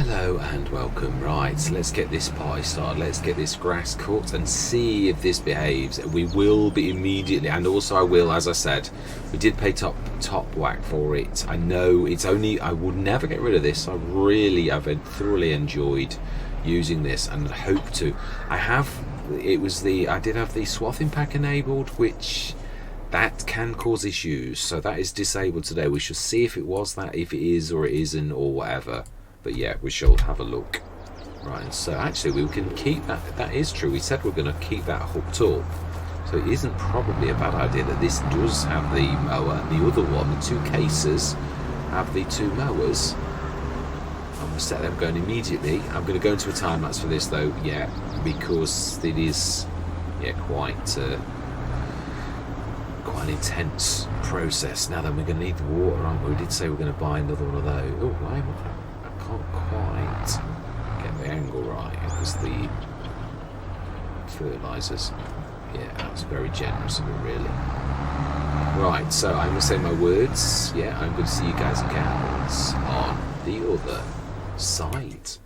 Hello and welcome. Right, so let's get this pie started. Let's get this grass cut and see if this behaves. We will be immediately, and also I will, as I said, we did pay top whack for it. I know it's only, I would never get rid of this. I've thoroughly enjoyed using this and hope to. I did have the swathing pack enabled, which that can cause issues. So that is disabled today. We shall see if it was that, if it is or it isn't or whatever. But yeah, we shall have a look. Right, so actually we can keep that. That is true. We said we're going to keep that hooked up. So it isn't probably a bad idea that this does have the mower. And the other one, the two cases, have the two mowers. I'm going to set them going immediately. I'm going to go into a time lapse for this though, yeah, because it is, yeah, quite an intense process. Now then, we're going to need the water, aren't we? We did say we're going to buy another one of those. Oh, I can't quite get the angle right. It was the fertilisers. Yeah, that was very generous of it, really. Right, so I'm going to say my words. Yeah, I'm going to see you guys and gals on the other side.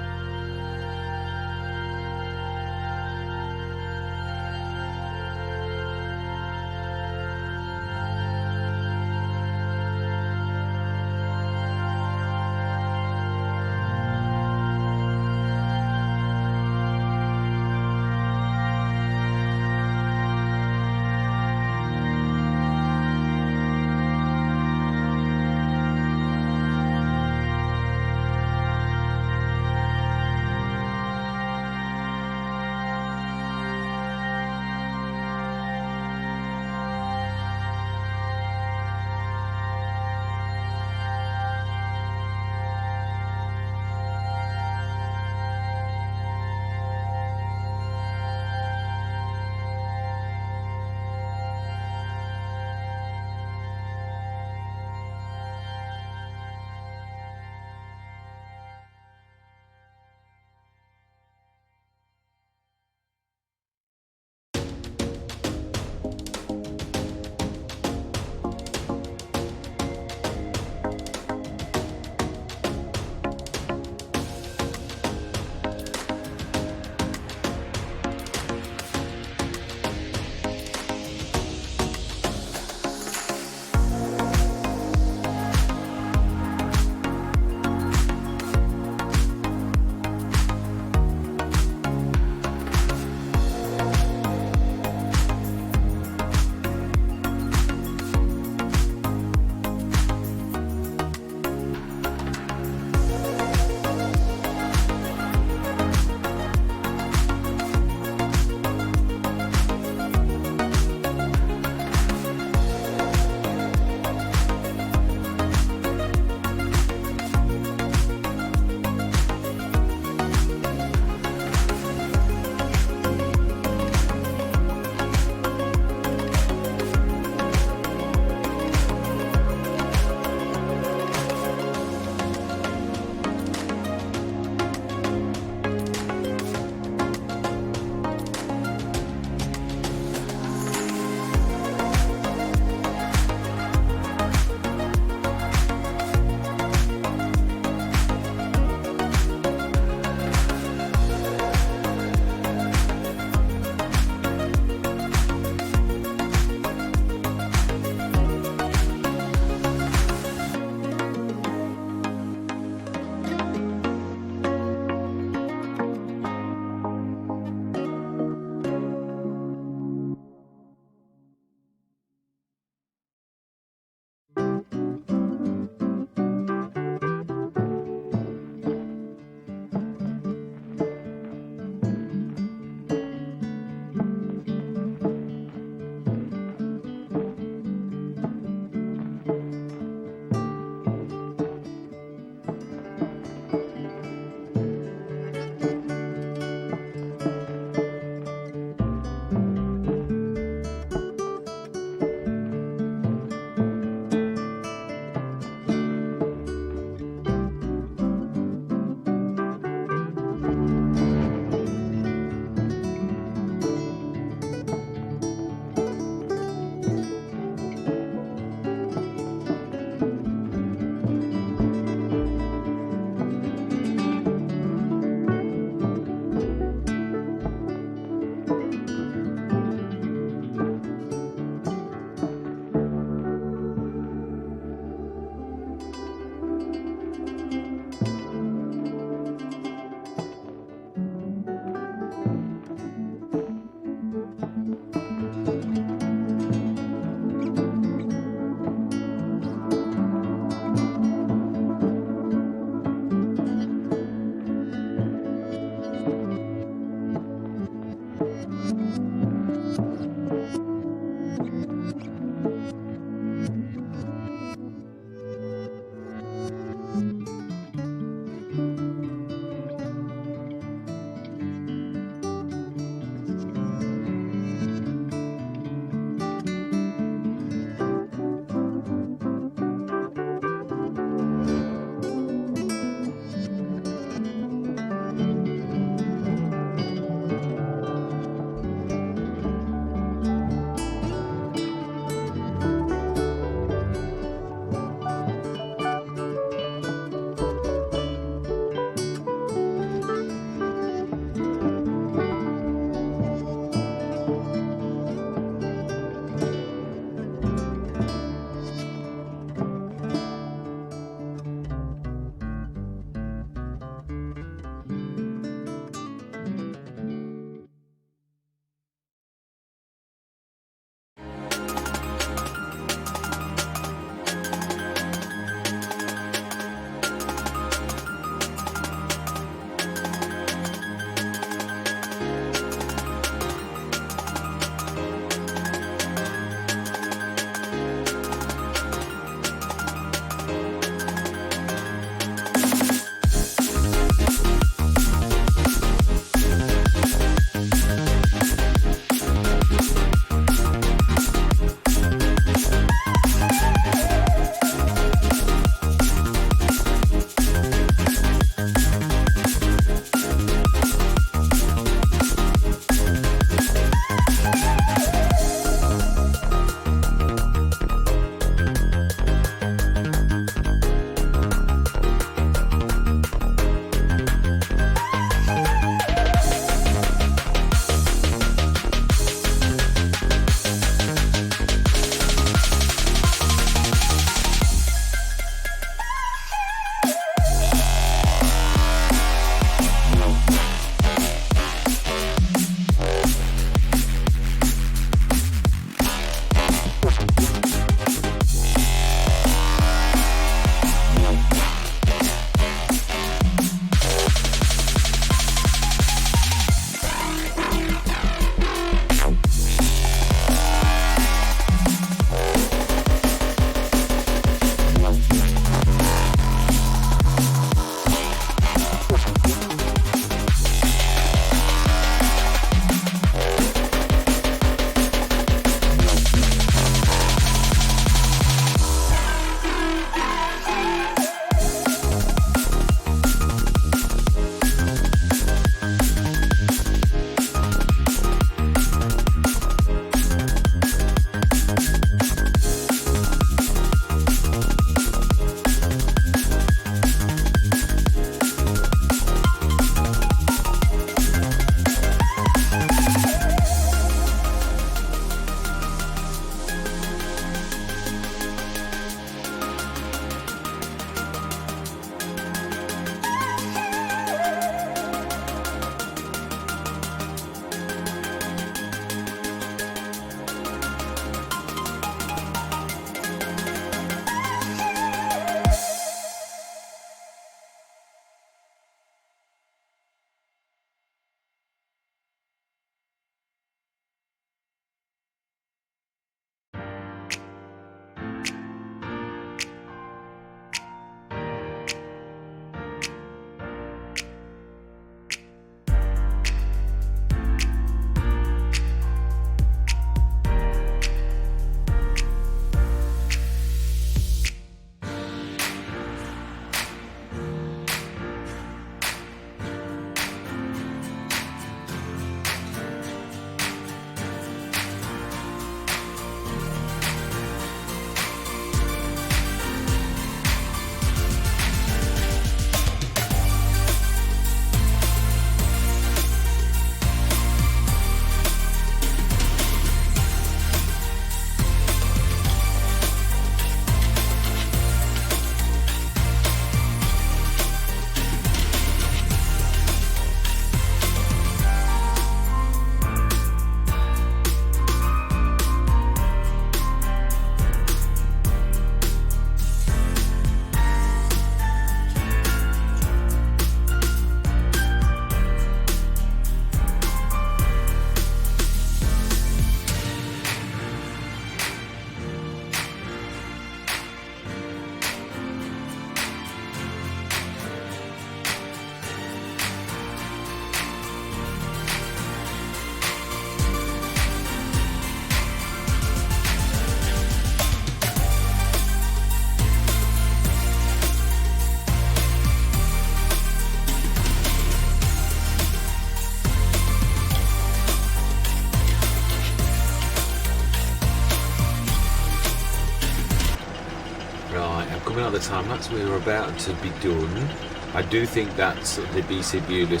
the time lapse we were about to be done. I do think that the BC Bueller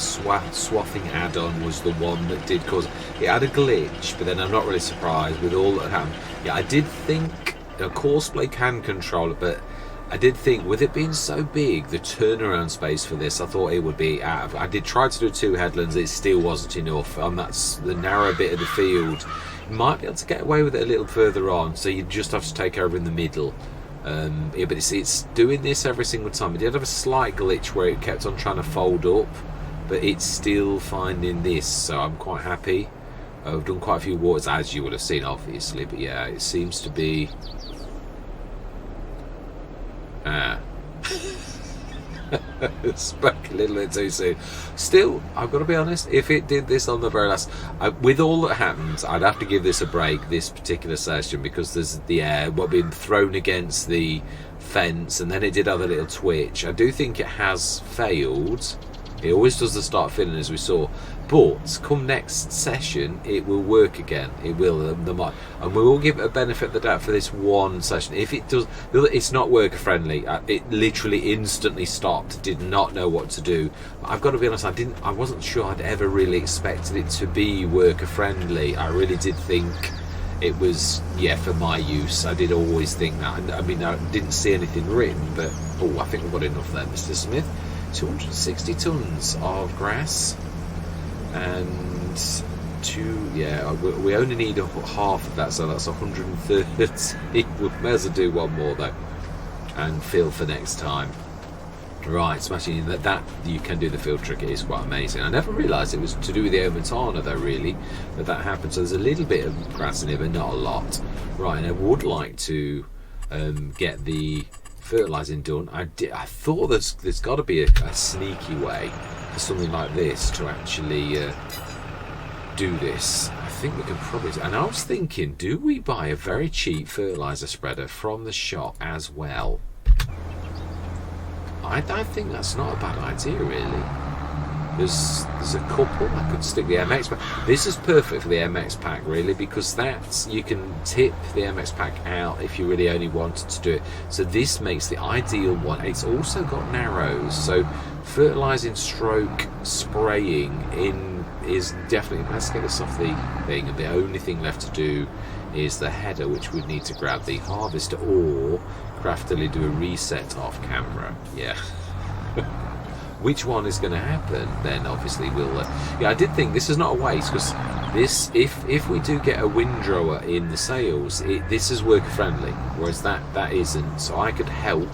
swathing add-on was the one that did cause it had a glitch, but then I'm not really surprised with all that happened. Yeah, I did think a Courseplay can control it, but I did think with it being so big, the turnaround space for this, I thought it would be out of. I did try to do 2 headlands, it still wasn't enough. That's the narrow bit of the field. You might be able to get away with it a little further on, so you just have to take over in the middle. Yeah, but it's doing this every single time. It did have a slight glitch where it kept on trying to fold up, but it's still finding this, so I'm quite happy. I've done quite a few waters, as you would have seen, obviously, but yeah, it seems to be... spoke a little bit too soon. Still, I've got to be honest, if it did this on the very last, with all that happens, I'd have to give this a break, this particular session, because there's the air being thrown against the fence, and then it did have a little twitch. I do think it has failed. It always does the start filling, as we saw, but come next session it will work again. It will, and we will give it a benefit of the doubt for this one session. If it does, it's not worker friendly. It literally instantly stopped, did not know what to do. I've got to be honest, I wasn't sure I'd ever really expected it to be worker friendly. I really did think it was, yeah, for my use. I did always think that. I mean, I didn't see anything written, but I think we've got enough there, Mr. Smith. 260 tons of grass, and we only need half of that, so that's 130. We may as well do one more though and fill for next time. Right, smashing in that you can do the field trick. It is quite amazing. I never realised it was to do with the Omatana though, really, that happened. So there's a little bit of grass in here, but not a lot. Right, and I would like to get the fertilising done. I thought there's got to be a sneaky way for something like this to actually do this. I think we can probably, and I was thinking, do we buy a very cheap fertiliser spreader from the shop as well? I think that's not a bad idea, really. There's a couple. I could stick the MX pack. This is perfect for the MX pack, really, because you can tip the MX pack out if you really only wanted to do it. So this makes the ideal one. It's also got narrows, so fertilising stroke spraying in is definitely. Let's get this off the thing, and the only thing left to do is the header, which we'd need to grab the harvester or craftily do a reset off camera. Yeah. Which one is going to happen, then obviously we'll... yeah, I did think this is not a waste, because this, if we do get a windrower in the sails, this is worker friendly, whereas that isn't. So I could help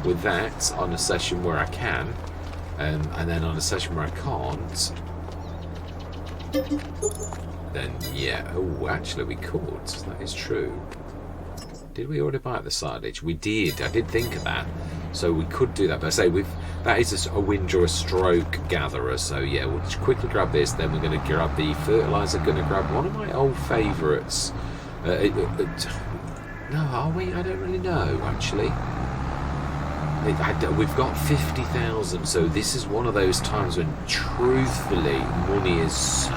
with that on a session where I can, and then on a session where I can't, then yeah. Oh, actually we could. That is true. Did we already buy the silage? We did. I did think of that. So we could do that. But I say that is a wind or a stroke gatherer. So yeah, we'll just quickly grab this. Then we're going to grab the fertiliser. Going to grab one of my old favourites. No, are we? I don't really know, actually. We've got 50,000. So this is one of those times when, truthfully, money is so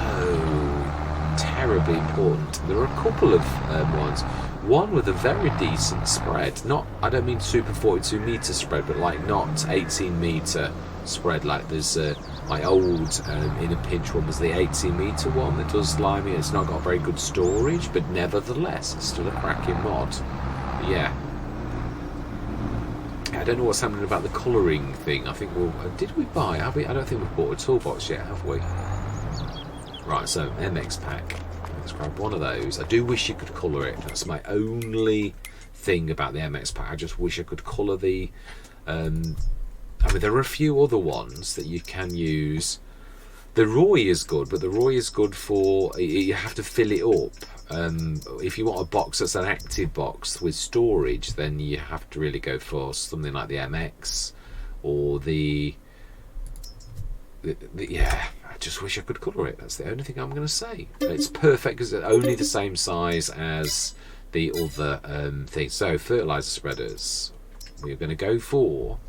terribly important. There are a couple of ones. One with a very decent spread. I don't mean super 42 metre spread, but like not 18 metre spread. Like there's my old in a pinch one was the 18 metre one that does slimy. It's not got very good storage, but nevertheless, it's still a cracking mod. But yeah. I don't know what's happening about the colouring thing. I think did we buy? Have we? I don't think we've bought a toolbox yet, have we? Right, so MX pack. Let's grab one of those. I do wish you could colour it. That's my only thing about the MX pack. I just wish I could colour the... I mean, there are a few other ones that you can use. The Roy is good, but the Roy is good for... You have to fill it up. If you want a box that's an active box with storage, then you have to really go for something like the MX or the yeah. I just wish I could colour it. That's the only thing I'm going to say. It's perfect because it's only the same size as the other thing. So fertiliser spreaders, we're going to go for.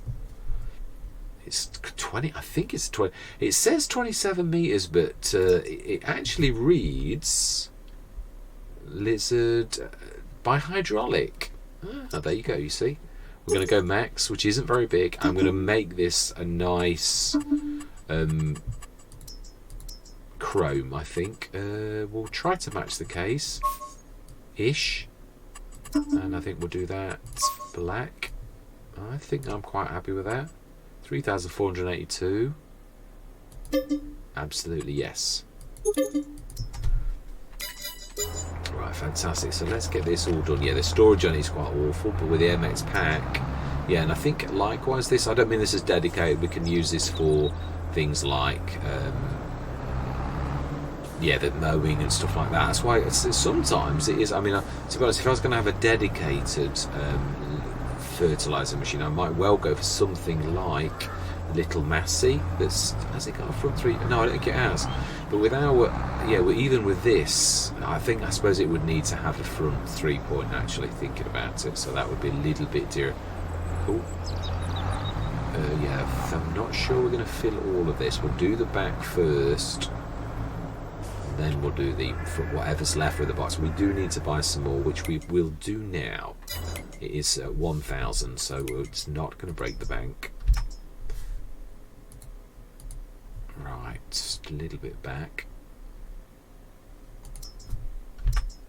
It's 20. I think it's 20. It says 27 meters, but it actually reads lizard by hydraulic. Ah, there you go. You see, We're going to go max, which isn't very big. I'm going to make this a nice chrome, I think. We'll try to match the case ish, and I think we'll do that black. I think I'm quite happy with that. 3,482. Absolutely yes. Right, fantastic. So let's get this all done. Yeah, the storage on it is quite awful, but with the MX pack, yeah, and I think likewise this, I don't mean this is dedicated, we can use this for things like yeah, the mowing and stuff like that. That's why sometimes it is, I mean, to be honest, if I was going to have a dedicated fertilizer machine, I might well go for something like Little Massey. Has it got a front three? No, I don't think it has. But with our, yeah, even with this, I suppose it would need to have a front 3-point, actually thinking about it, so that would be a little bit dear. Oh, yeah, I'm not sure we're going to fill all of this. We'll do the back first, and then we'll do the front, whatever's left with the box. We do need to buy some more, which we will do now. It is 1,000, so it's not going to break the bank. Right, just a little bit back.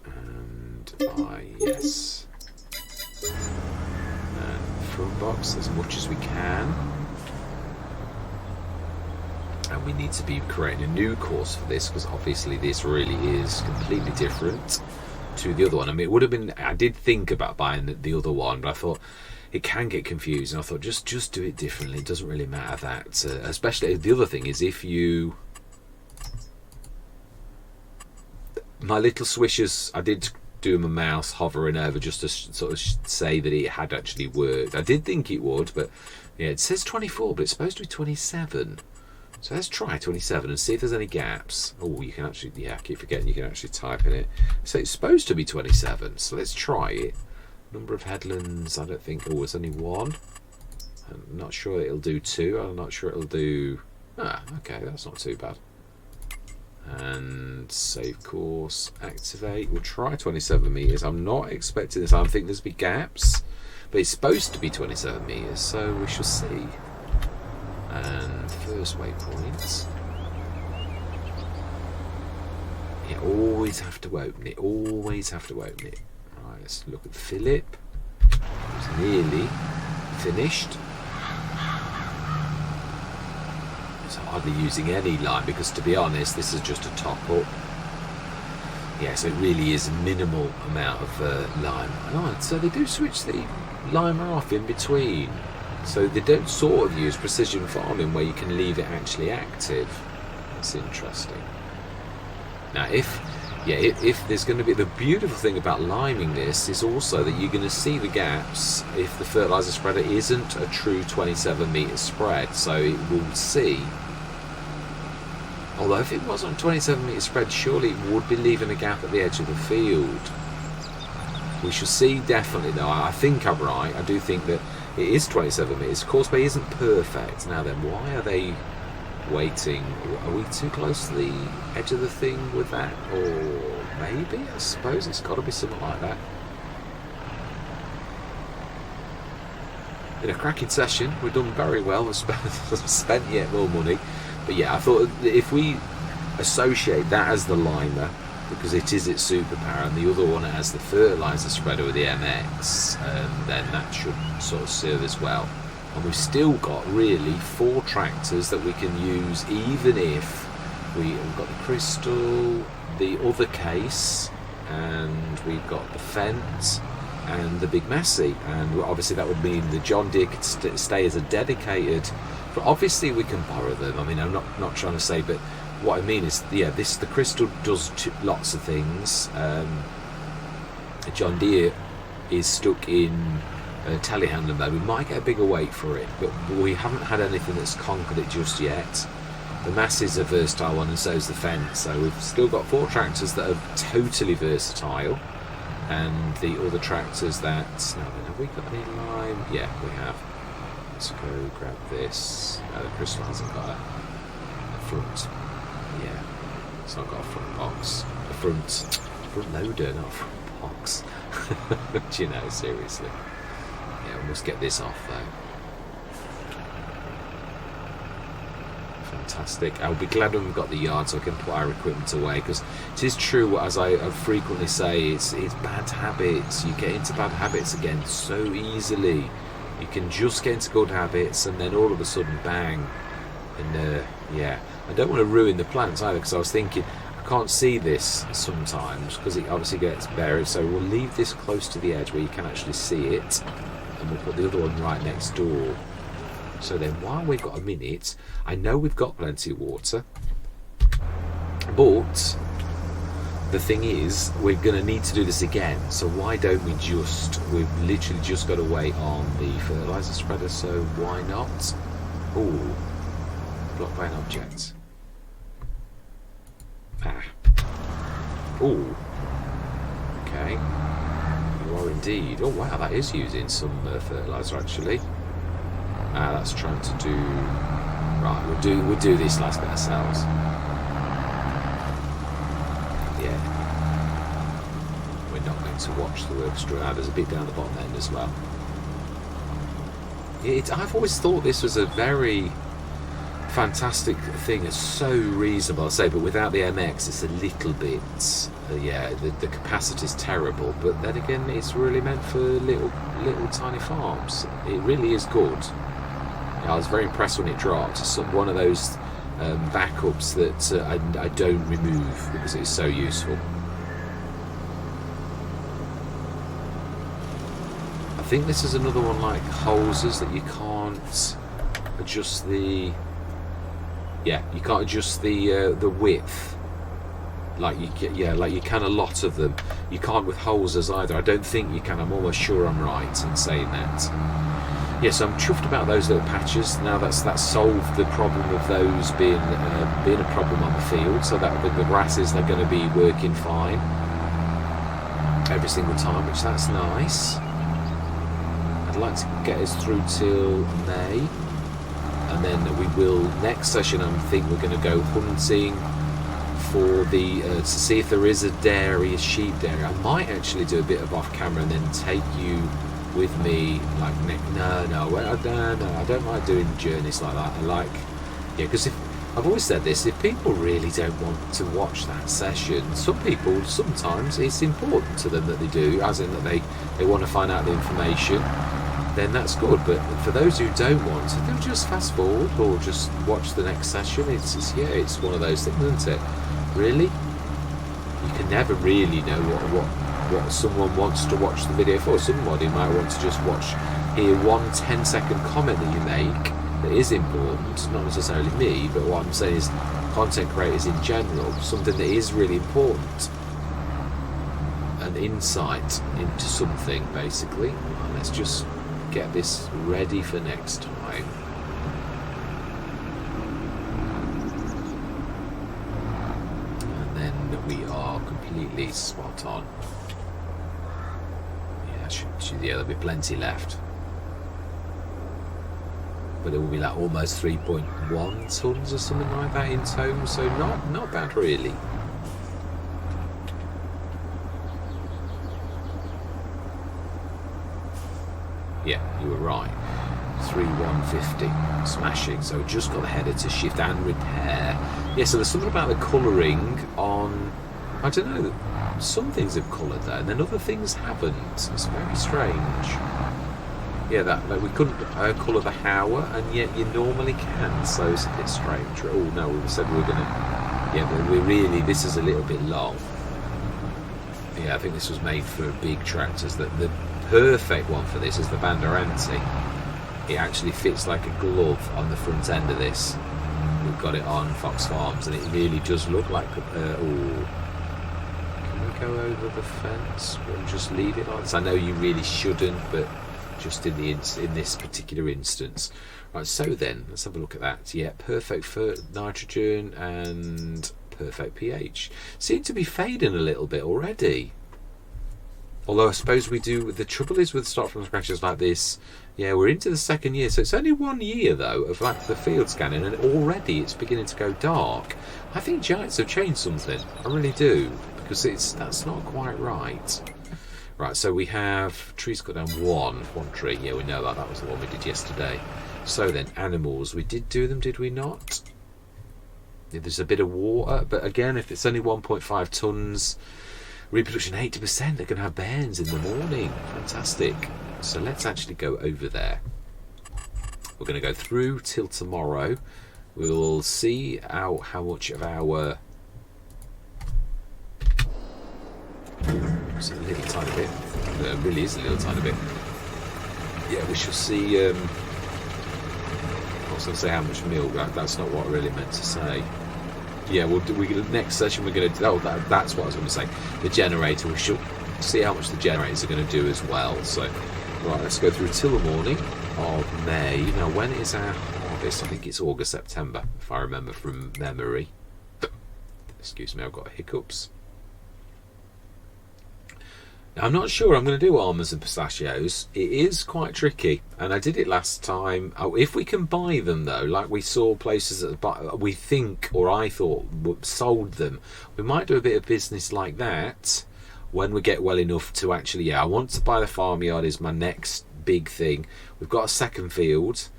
And yes. And front box as much as we can. And we need to be creating a new course for this, because obviously this really is completely different to the other one. I mean, it would have been, I did think about buying the other one, but I thought it can get confusing. I thought just do it differently. It doesn't really matter that. Especially the other thing is, if you, my little swishers, I did do my mouse hovering over just to sort of say that it had actually worked. I did think it would, but yeah, it says 24, but it's supposed to be 27. So let's try 27 and see if there's any gaps. Oh, you can actually, yeah, I keep forgetting you can actually type in it. So it's supposed to be 27, so let's try it. Number of headlands, I don't think, oh, it's only one. I'm not sure it'll do 2. I'm not sure it'll do, okay, that's not too bad. And save course, activate. We'll try 27 meters. I'm not expecting this. I think there's big gaps, but it's supposed to be 27 meters, so we shall see. And first waypoint. You always have to open it. Always have to open it. Right, let's look at Philip. He's nearly finished. He's hardly using any lime, because to be honest, this is just a top up. Yeah, so it really is a minimal amount of lime. Oh, so they do switch the lime off in between. So they don't sort of use precision farming where you can leave it actually active. That's interesting. Now, if there's going to be, the beautiful thing about liming this is also that you're going to see the gaps if the fertilizer spreader isn't a true 27 meter spread. So it will see. Although if it wasn't a 27 meter spread, surely it would be leaving a gap at the edge of the field. We shall see definitely though. I think I'm right. I do think that it is 27 metres. Course bay isn't perfect. Now then, why are they waiting? Are we too close to the edge of the thing with that? Or maybe? I suppose it's got to be something like that. In a cracking session. We've done very well. We've spent yet more money. But yeah, I thought if we associate that as the limer, because it is its superpower, and the other one has the fertilizer spreader with the MX, then that should sort of serve as well. And we've still got really 4 tractors that we can use, even if we've got the crystal, the other case, and we've got the Fent and the Big Massey. And obviously that would mean the John Deere could stay as a dedicated, but obviously we can borrow them. I mean, I'm not trying to say, but what I mean is, yeah, the crystal does lots of things. John Deere is stuck in telehandler mode. We might get a bigger weight for it, but we haven't had anything that's conquered it just yet. The Mass is a versatile one, and so is the Fence. So we've still got 4 tractors that are totally versatile, and the other tractors that, now then, have we got any lime? Yeah, we have. Let's go grab this. No, the crystal hasn't got a front. Yeah, it's not got a front box. A front loader, not a front box. Do you know, seriously. Yeah, I must get this off though. Fantastic. I'll be glad when we've got the yard so I can put our equipment away, because it is true, as I frequently say, it's bad habits. You get into bad habits again so easily. You can just get into good habits and then all of a sudden bang. And yeah, I don't want to ruin the plants either, because I was thinking I can't see this sometimes because it obviously gets buried, so we'll leave this close to the edge where you can actually see it, and we'll put the other one right next door. So then while we've got a minute, I know we've got plenty of water, but the thing is we're going to need to do this again, so why don't we we've literally just got to wait on the fertilizer spreader, so why not? Ooh, blocked by an object. Ooh, okay, you are indeed. Oh wow, that is using some fertilizer actually. That's trying to do right. We'll do this last bit ourselves. Yeah, we're not going to watch the work stream. There's a bit down the bottom end as well. I've always thought this was a very fantastic thing. It's so reasonable, I say, but without the MX, it's a little bit. Yeah, the capacity is terrible. But then again, it's really meant for little tiny farms. It really is good. I was very impressed when it dropped. It's one of those backups that I don't remove because it's so useful. I think this is another one like hoses that you can't adjust the. Yeah, you can't adjust the width. Like you can a lot of them. You can't with hoses either. I don't think you can. I'm almost sure I'm right in saying that. Yes, I'm chuffed about those little patches. Now that's solved the problem of those being a problem on the field. So that the grasses, they're going to be working fine every single time, which that's nice. I'd like to get us through till May, and then we will next session. I think we're going to go hunting for the to see if there is a sheep dairy. I might actually do a bit of off camera and then take you with me, like I don't like doing journeys like that. Because I've always said this, if people really don't want to watch that session, some people sometimes it's important to them that they do, as in that they want to find out the information, then that's good. But for those who don't want to, they'll just fast forward or just watch the next session. It's one of those things, isn't it? Really, you can never really know what someone wants to watch the video for. Somebody might want to just hear one 10-second comment that you make that is important, not necessarily me, but what I'm saying is content creators in general, something that is really important, an insight into something basically. And let's just get this ready for next time. And then we are completely spot on. There'll be plenty left, but it will be like almost 3.1 tons or something like that in total, so not bad really. Yeah, you were right, 3,150 smashing. So just got the header to shift and repair. Yeah, so there's something about the colouring on, I don't know, some things have coloured there and then other things haven't. It's very strange. Yeah, that we couldn't colour the Hauer, and yet you normally can, so it's a bit strange. Oh no, we said we were going to. Yeah, but this is a little bit long. Yeah, I think this was made for big tractors. The perfect one for this is the Banderanti. It actually fits like a glove on the front end of this. We've got it on Fox Farms, and it really does look like go over the fence and just leave it like this. I know you really shouldn't, but just in this particular instance. Right, so then let's have a look at that. Yeah, perfect for nitrogen and perfect pH. Seem to be fading a little bit already. Although I suppose we do. The trouble is with start from scratches like this. Yeah, we're into the second year, so it's only 1 year though of like the field scanning, and already it's beginning to go dark. I think Giants have changed something. I really do. Because that's not quite right. Right, so we have trees cut down one tree. Yeah, we know that. That was the one we did yesterday. So then, animals. We did do them, did we not? Yeah, there's a bit of water, but again, if it's only 1.5 tons, reproduction 80%, they're going to have bairns in the morning. Fantastic. So let's actually go over there. We're going to go through till tomorrow. We'll see how much of our... It's a little tiny bit. It really is a little tiny bit. Yeah, we shall see. I was going to say how much milk. That's not what I really meant to say. Yeah, next session we're going to do. Oh, that's what I was going to say. The generator. We shall see how much the generators are going to do as well. So, right, let's go through till the morning of May. Now, when is our harvest? I think it's August, September, if I remember from memory. Excuse me, I've got hiccups. I'm not sure I'm going to do almonds and pistachios. It is quite tricky, and I did it last time. If we can buy them, though, like we saw places that we think, or I thought, sold them, we might do a bit of business like that when we get well enough to actually, yeah, I want to buy the farmyard is my next big thing. We've got a second field,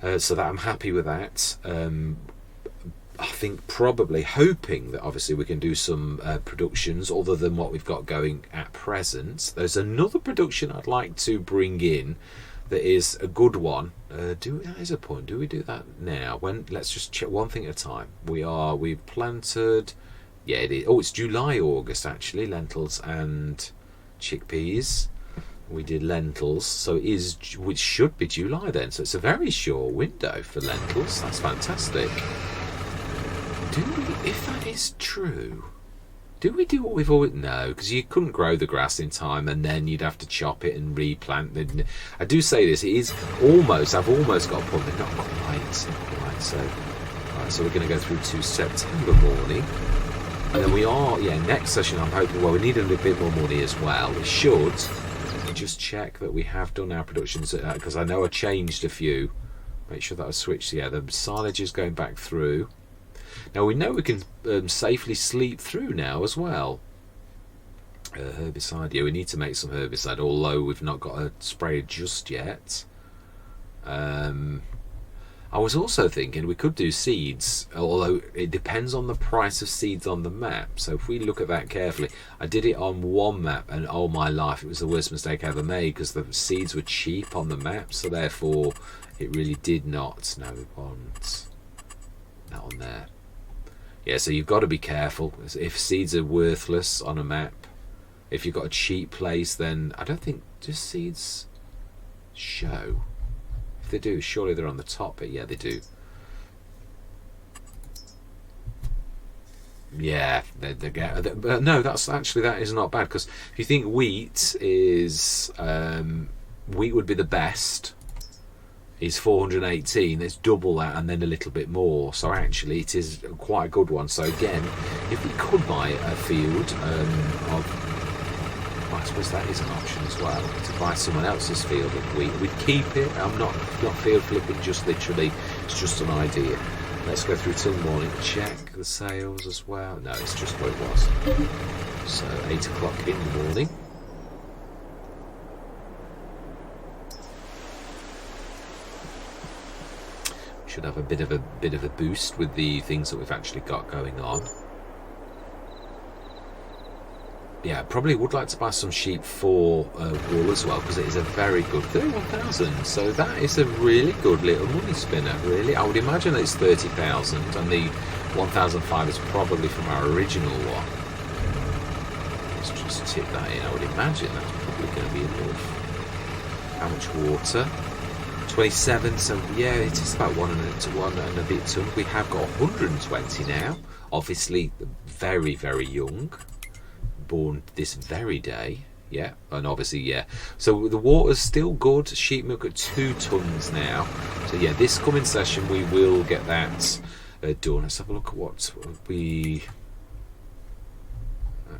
so that I'm happy with that. I think probably hoping that obviously we can do some productions other than what we've got going at present. There's another production I'd like to bring in that is a good one. That is a point. Do we do that now? Let's just check one thing at a time. We've planted. Yeah, it is. Oh, it's July, August actually. Lentils and chickpeas. We did lentils, so it is, which should be July then. So it's a very short window for lentils. That's fantastic. If that is true, do we do what we've always... No, because you couldn't grow the grass in time and then you'd have to chop it and replant. I do say this, it is almost, I've almost got a point, but not quite. So, right, so we're going to go through to September morning. And then we are, next session I'm hoping, well, we need a little bit more money as well. We should just check that we have done our productions, because I know I changed a few. Make sure that I switched, the silage is going back through. Now we know we can safely sleep through now as well. Herbicide, we need to make some herbicide, although we've not got a sprayer just yet. I was also thinking we could do seeds, although it depends on the price of seeds on the map. So if we look at that carefully, I did it on one map and oh my life, it was the worst mistake I ever made because the seeds were cheap on the map, so therefore it really did not. Now we want that on there. Yeah, so you've got to be careful. If seeds are worthless on a map, if you've got a cheap place, then I don't think, do seeds show? If they do, surely they're on the top, but yeah, they do. Yeah, but no, that is not bad, because if you think wheat is, wheat would be the best, is 418, it's double that and then a little bit more, so actually it is quite a good one. So again, if we could buy a field of, I suppose that is an option as well, to buy someone else's field of wheat, we'd keep it. I'm not field flipping, just literally, it's just an idea. Let's go through till morning, check the sales as well. No, it's just what it was. So 8 o'clock in the morning. Should have a bit of a boost with the things that we've actually got going on. Yeah, probably would like to buy some sheep for wool as well, because it is a very good 31,000. So that is a really good little money spinner. Really, I would imagine it's 30,000, and the 1,005 is probably from our original one. Let's just tip that in. I would imagine that's probably going to be enough. How much water? 27, so yeah, it is about 1 and a bit ton. We have got 120 now, obviously very, very young, born this very day, and obviously, so the water's still good. Sheep milk at 2 tons now, so this coming session we will get that done. Let's have a look at what we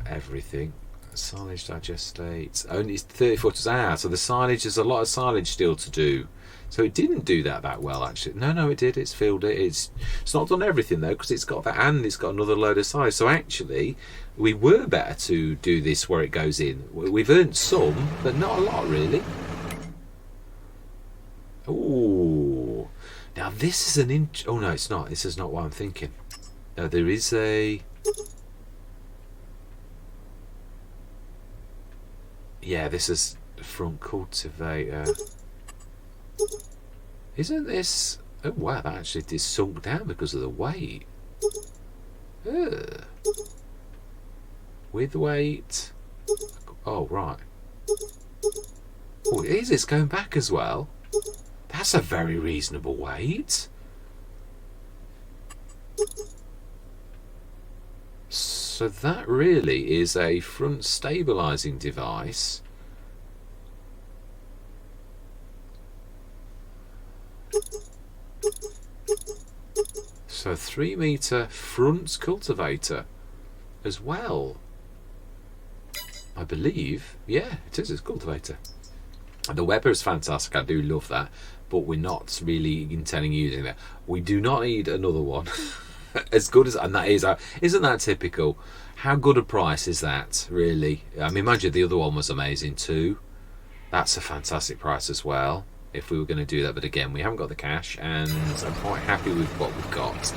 everything. Silage digestate. Only 30 footers. So the silage, there's a lot of silage still to do. So it didn't do that well, actually. No, it did. It's filled it. It's not done everything, though, because it's got that and it's got another load of silage. So actually, we were better to do this where it goes in. We've earned some, but not a lot, really. Ooh. Now, this is an inch. Oh, no, it's not. This is not what I'm thinking. No, there is a... Yeah, this is the front cultivator. Isn't this... Oh, wow, that actually is sunk down because of the weight. Ugh. With weight. Oh, right. Oh, it is. It's going back as well. That's a very reasonable weight. So that really is a front stabilising device. So 3 metre front cultivator as well. I believe. Yeah, it is. It's a cultivator. And the Weber is fantastic. I do love that. But we're not really intending using that. We do not need another one. As good as, and that is, isn't that typical? How good a price is that, really? I mean, imagine the other one was amazing too. That's a fantastic price as well, if we were going to do that. But again, we haven't got the cash, and I'm quite happy with what we've got.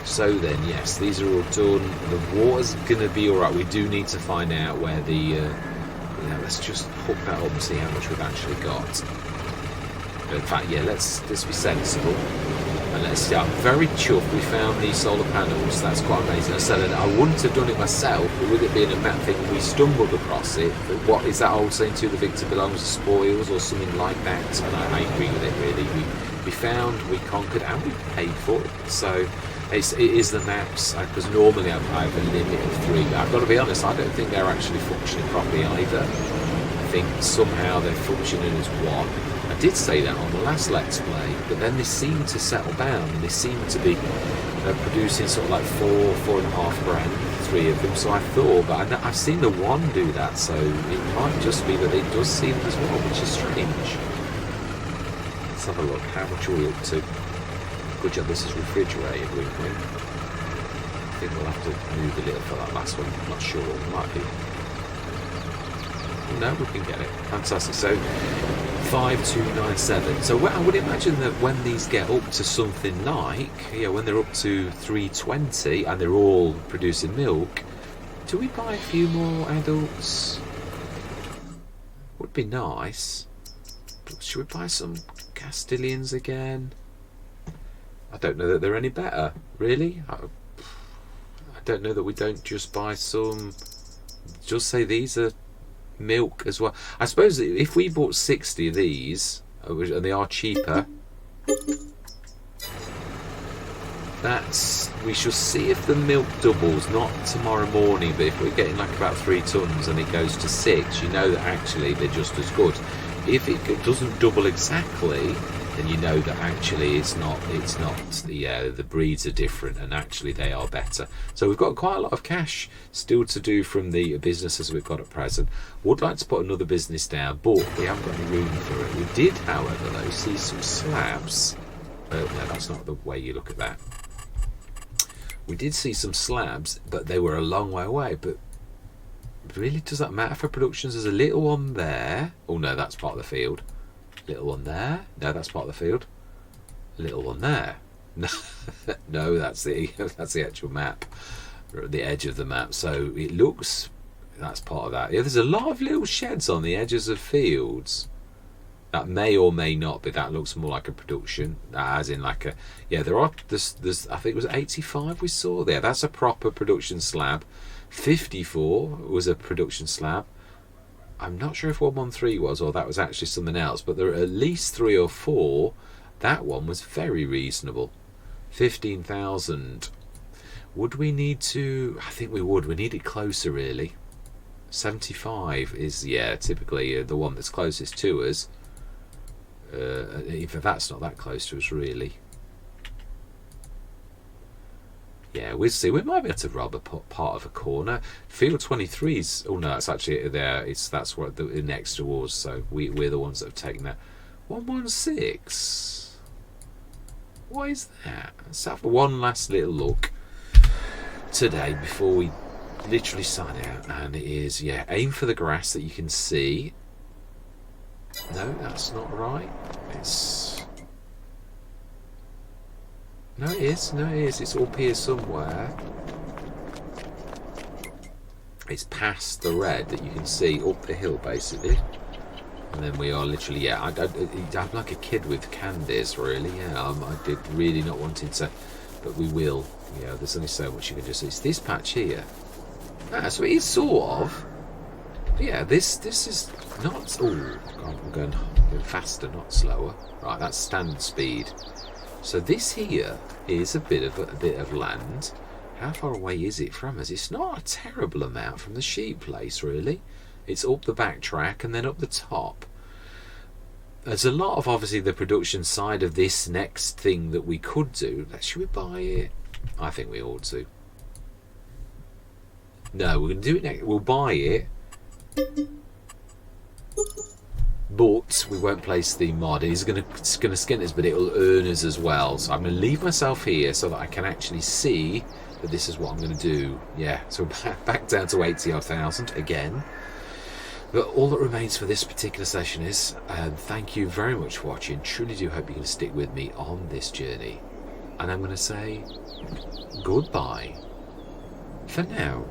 So then, yes, these are all done. The water's going to be all right. We do need to find out where the... let's just hook that up and see how much we've actually got. In fact, yeah, let's be sensible. And let's see, I'm very chuffed we found these solar panels. That's quite amazing. I said I wouldn't have done it myself, but with it being a map thing, we stumbled across it. But what is that old saying, to the victor belongs the spoils, or something like that? And I agree with it, really. We found, we conquered, and we paid for it. So it is the maps, because normally I have a limit of 3. I've got to be honest, I don't think they're actually functioning properly either. I think somehow they're functioning as 1. I did say that on the last Let's Play, but then they seem to settle down, and they seem to be producing sort of like 4.5 grand, 3 of them. So I thought, but I've seen the 1 do that, so it might just be that it does seem as well, which is strange. Let's have a look. How much are we up to? Good job this is refrigerated, wink wink. I think we'll have to move a little for that last one. I'm not sure. Might be. No, we can get it. Fantastic. So 5297. So I would imagine that when these get up to something like, when they're up to 320 and they're all producing milk, do we buy a few more adults? Would be nice. But should we buy some Castilians again? I don't know that they're any better, really. I don't know that we don't just buy some. Just say these are milk as well. I suppose if we bought 60 of these, and they are cheaper, we shall see if the milk doubles, not tomorrow morning, but if we're getting like about 3 tons and it goes to 6, you know that actually they're just as good. If it doesn't double exactly, then you know that actually it's not the breeds are different, and actually they are better. So we've got quite a lot of cash still to do from the businesses we've got at present. Would like to put another business down, but we haven't got any room for it. We did, however, though, see some slabs. No, that's not the way you look at that. We did see some slabs, but they were a long way away. But really, does that matter for productions? There's a little one there. Oh no, that's part of the field. Little one there. No, that's part of the field. Little one there. No, that's the actual map, or the edge of the map. So it looks, that's part of that. Yeah, there's a lot of little sheds on the edges of fields. That may or may not be. That looks more like a production, as in like a. Yeah, there are. There's. I think it was 85 we saw there. That's a proper production slab. 54 was a production slab. I'm not sure if 113 was, or that was actually something else, but there are at least 3 or 4. That one was very reasonable. 15,000. Would we need to? I think we would. We need it closer, really. 75 is, typically the one that's closest to us. Even that's not that close to us, really. Yeah, we'll see. We might be able to rob a part of a corner. Field 23's... Oh, no, it's actually there. That's what the next to us. So we're the ones that have taken that. 116. What is that? Let's have one last little look today before we literally sign out. And it is, yeah, aim for the grass that you can see. No, that's not right. It's... No, it is. No, it is. It's up here somewhere. It's past the red that you can see up the hill, basically. And then we are literally, yeah, I'm like a kid with candies, really. Yeah, I did really not wanting to, but we will. Yeah, there's only so much you can do. So it's this patch here. Ah, so it is sort of. But yeah, this is not. Oh, I'm going faster, not slower. Right, that's standard speed. So this here is a bit of land. How far away is it from us? It's not a terrible amount from the sheep place, really. It's up the back track and then up the top. There's a lot of, obviously, the production side of this next thing that we could do. Should we buy it? I think we ought to. No, we're going to do it next. We'll buy it. But we won't place the mod. It's going to skin us, but it'll earn us as well. So I'm going to leave myself here so that I can actually see that this is what I'm going to do. Yeah, so back down to 80,000 again. But all that remains for this particular session is thank you very much for watching. Truly do hope you're going to stick with me on this journey. And I'm going to say goodbye for now.